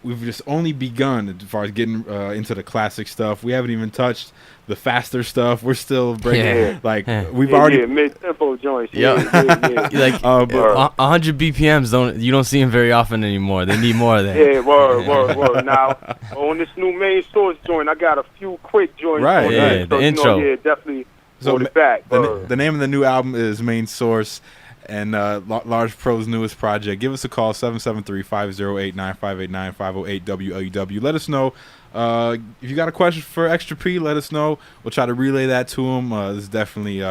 we've just only begun as far as getting into the classic stuff. We haven't even touched the faster stuff. We're still breaking we've already mid-tempo joints. Yeah. Like but 100 BPMs you don't see them very often anymore. They need more of that. Yeah, word. Now on this new main source joint, I got a few quick joints. Right, yeah, the intro. Definitely. So back. The name of the new album is Main Source, and Large Pro's newest project. Give us a call, 773-508-9589, 508 WLUW. Let us know if you got a question for Extra P. Let us know. We'll try to relay that to him. This is definitely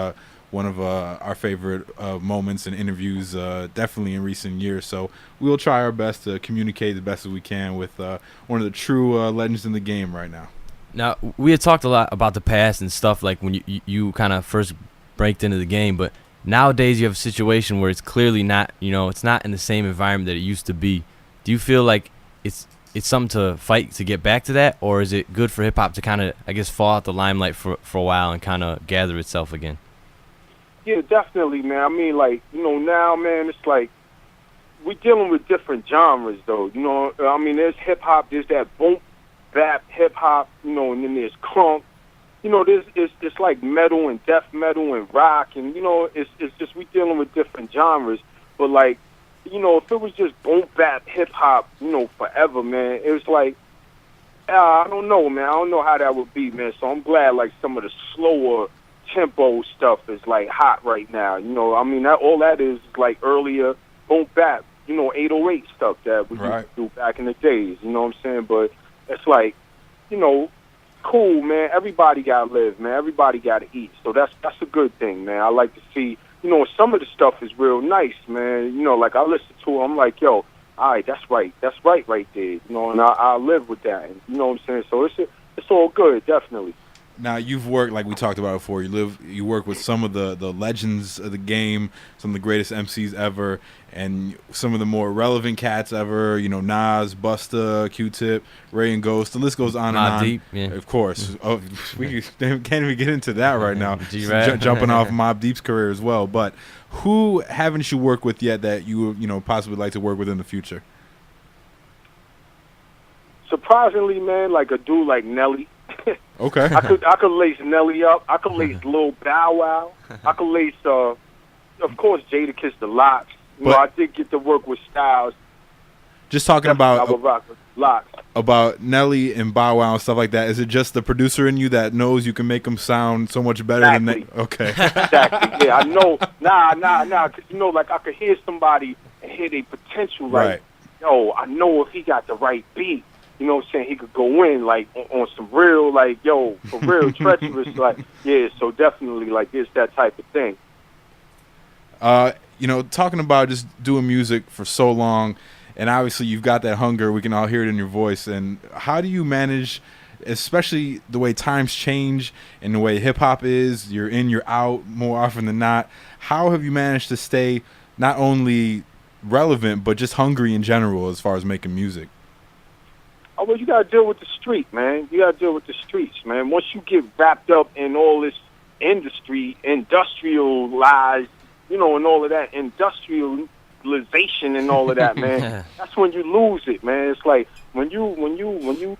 one of our favorite moments and interviews, definitely in recent years. So we'll try our best to communicate the best as we can with one of the true legends in the game right now. Now, we had talked a lot about the past and stuff, like when you kind of first braked into the game, but nowadays you have a situation where it's clearly not, it's not in the same environment that it used to be. Do you feel like it's something to fight to get back to that, or is it good for hip-hop to kind of, I guess, fall out the limelight for a while and kind of gather itself again? Yeah, definitely, man. I mean, now, man, it's like we're dealing with different genres, though. I mean, there's hip-hop, there's that boom, bap, hip-hop, and then there's crunk. It's like metal and death metal and rock, and, it's just we dealing with different genres. But, if it was just boom, bap, hip-hop, forever, man, it was like, I don't know, man. I don't know how that would be, man. So I'm glad, some of the slower tempo stuff is, hot right now. I mean, all that is, earlier boom, bap, 808 stuff that we used to do back in the days, you know what I'm saying? But it's cool, man. Everybody got to live, man. Everybody got to eat. So that's a good thing, man. I like to see, some of the stuff is real nice, man. I listen to it, I'm like, yo, all right, that's right right there, and I live with that, and, you know what I'm saying? So it's all good, definitely. Now, you've worked, like we talked about before, you work with some of the legends of the game, some of the greatest MCs ever, and some of the more relevant cats ever, Nas, Busta, Q-Tip, Ray and Ghost. The list goes on and on. Deep, yeah. Of course. Oh, we can't even get into that right now. Jumping off Mobb Deep's career as well. But who haven't you worked with yet that you possibly like to work with in the future? Surprisingly, man, a dude like Nelly. Okay. I could lace Nelly up. I could lace Lil Bow Wow. I could lace, of course, Jadakiss the Locks. I did get to work with Styles. Just talking about Locks. About Nelly and Bow Wow and stuff like that. Is it just the producer in you that knows you can make them sound so much better than they? Okay. Exactly. Yeah, I know. Nah. Because I could hear somebody and hear their potential. Yo, I know if he got the right beat. You know what I'm saying? He could go in, on some real, for real treacherous, so definitely, it's that type of thing. Talking about just doing music for so long, and obviously you've got that hunger. We can all hear it in your voice. And how do you manage, especially the way times change and the way hip-hop is, you're in, you're out more often than not. How have you managed to stay not only relevant, but just hungry in general as far as making music? Oh, well, you got to deal with the street, man. You got to deal with the streets, man. Once you get wrapped up in all this industrialized, and all of that industrialization and all of that, man, that's when you lose it, man. It's like when you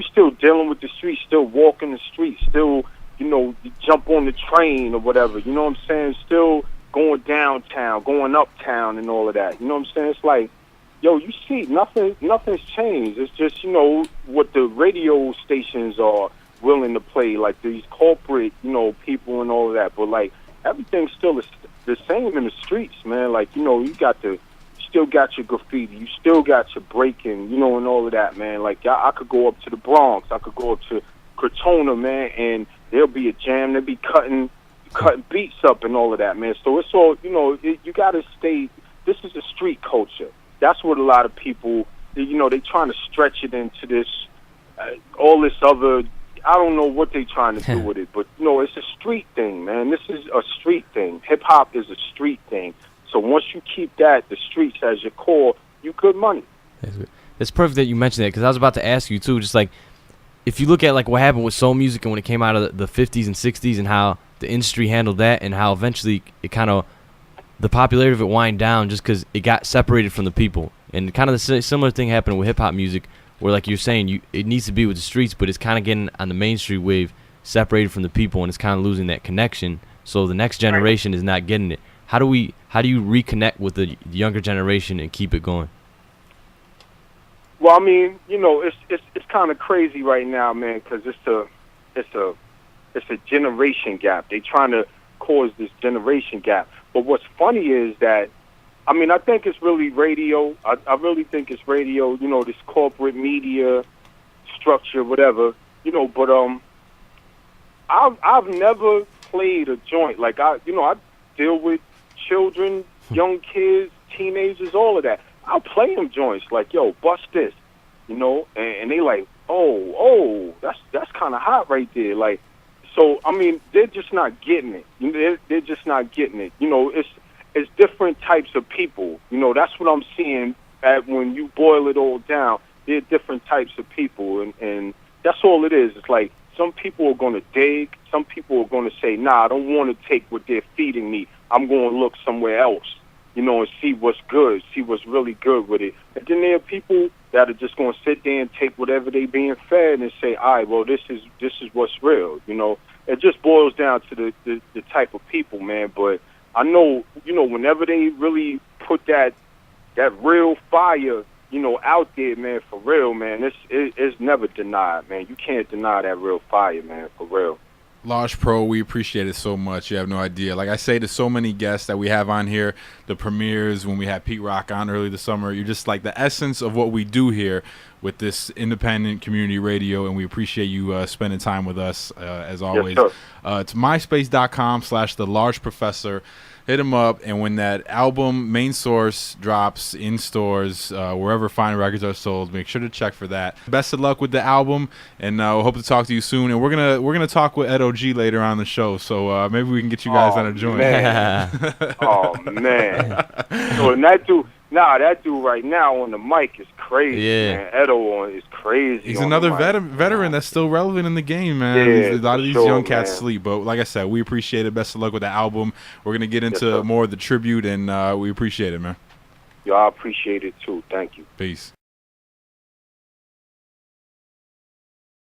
still dealing with the streets, still walking the streets, still, you jump on the train or whatever, you know what I'm saying? Still going downtown, going uptown and all of that. You know what I'm saying? It's like, yo, you see, nothing's changed. It's just, what the radio stations are willing to play, these corporate, people and all of that. But, everything's still the same in the streets, man. You still got your graffiti. You still got your breaking, and all of that, man. I could go up to the Bronx. I could go up to Crotona, man, and there'll be a jam. They'll be cutting beats up and all of that, man. So it's all, you got to stay. This is a street culture. That's what a lot of people, they trying to stretch it into this, all this other, I don't know what they trying to do with it, but, it's a street thing, man. This is a street thing. Hip-hop is a street thing. So once you keep the streets as your core, you good money. It's perfect that you mentioned that, because I was about to ask you, too, just if you look at, what happened with soul music and when it came out of the 50s and 60s and how the industry handled that and how eventually it kind of, the popularity of it wind down just because it got separated from the people. And kind of the similar thing happened with hip hop music, where like you're saying, it needs to be with the streets, but it's kind of getting on the mainstream wave, separated from the people, and it's kind of losing that connection. So the next generation is not getting it. How do you reconnect with the younger generation and keep it going? Well, I mean, you know, it's kind of crazy right now, man, because it's a generation gap. They're trying to cause this generation gap. But what's funny is that, I mean, I think it's really radio. I really think it's radio. You know, this corporate media structure, whatever. You know, but I've never played a joint like I deal with children, young kids, teenagers, all of that. I'll play them joints like, yo, bust this, you know, and they like, oh, that's kind of hot right there. Like, so, I mean, they're just not getting it. You know, they're just not getting it. You know, it's different types of people. You know, that's what I'm seeing when you boil it all down. There are different types of people, and that's all it is. It's like some people are going to dig. Some people are going to say, nah, I don't want to take what they're feeding me. I'm going to look somewhere else, you know, and see what's good, see what's really good with it. And then there are people that are just going to sit there and take whatever they being fed and say, all right, well, this is what's real, you know. It just boils down to the type of people, man. But I know, you know, whenever they really put that real fire, you know, out there, man, for real, man, it's never denied, man. You can't deny that real fire, man, for real. Large Pro, we appreciate it so much. You have no idea. Like I say to so many guests that we have on here, the premieres, when we had Pete Rock on early this summer, you're just like the essence of what we do here with this independent community radio, and we appreciate you spending time with us as always. Yes, it's myspace.com/thelargeprofessor. Hit him up, and when that album Main Source drops in stores, wherever fine records are sold, make sure to check for that. Best of luck with the album, and we'll hope to talk to you soon. And we're gonna talk with Ed OG later on the show, so maybe we can get you guys on a joint. Man. Oh man! So that dude right now on the mic is crazy. Yeah. Man. Edo is crazy. He's on another the mic. veteran that's still relevant in the game, man. Yeah, A lot of these sure, young cats man. sleep, but like I said, we appreciate it. Best of luck with the album. We're gonna get into more of the tribute, and we appreciate it, man. Yo, I appreciate it too. Thank you. Peace.